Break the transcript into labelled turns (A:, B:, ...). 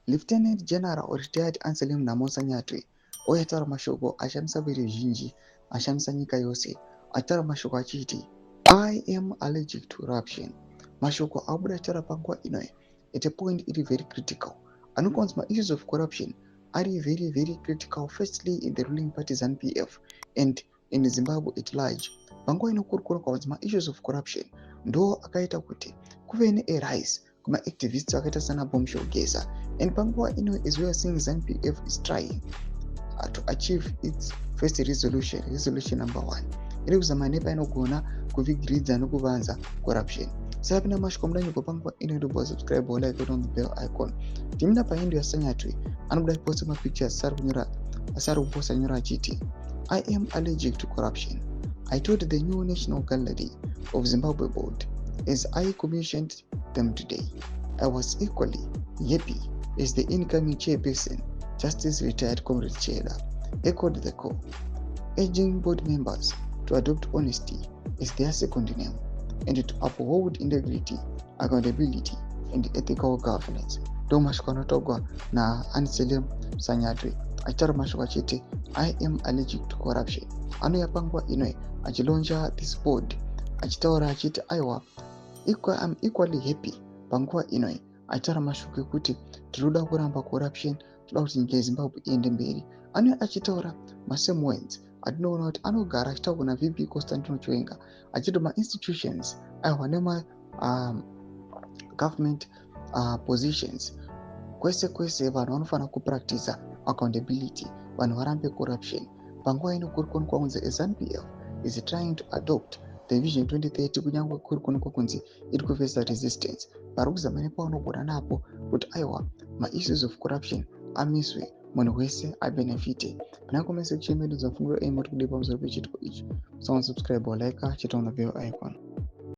A: Lieutenant General retired Anselm Namosa Nyatwe oyataura mashoko ashamisa veruzhinji ashamisa nyika yose ataura mashoko achiti I am allergic to corruption. Mashoko abuda taura panguva ino at a point iri very critical. Anokunzi issues of corruption are very very critical, firstly in the ruling party ZANU-PF and in Zimbabwe at large. Panguva ino kuri kunzi issues of corruption ndo akaita kuti kuve nearise kuma-activists vakaita sana Bombshell Geza. And panguva ino as we are seeing ZANU-PF is trying to achieve its first resolution number 1 iri kuzama nepainogona kuvigiridza nokuvanza corruption. Saka pina mashoko mudanyiko panguva ino ndobva subscribe like button on the bell icon. Timina paendo yaSanyatwe anobuda kuposta mapictures asari kuposta nyora achiti I am allergic to corruption. I told the new National Gallery of Zimbabwe board as I commissioned them today. I was equally happy as the incoming chairperson, Justice Retired Comrade Cheda, echoed the call, urging board members to adopt honesty as their second name and to uphold integrity, accountability, and ethical governance. Ndo mashoko anotogwa na Anselm Sanyatwe achitaura mashoko achiti I am allergic to corruption. Anouya panguva ino achilonja this board achitaura achiti aiwa I'm equally happy panguva ino achitaura mashoko ekuti tinoda kuramba corruption, toda kuti nyika yeZimbabwe iende mberi. Anouya achitaura masame words atinoona kuti anogara achitaura na VP Constantino Chiwenga achiti ma-institutions aiwa nema-government positions kwese kwese vanhu vanofanira kupractice accountability, vanhu varambe corruption. Panguva ino kuri kuonekwa kunzi ZANU-PF is trying to adopt the Vision 2030 kunyange kuri kuonekwa kunzi iri kufesa resistance. Vari kuzama nepavanogona napo kuti aiwa ma-issues of corruption amiswe, munhu wese abenefite. Pana comment section medu dzafunguro aim kuti kudai pamusoro pechitiko ichi. Subscribe or like chita on the bell icon.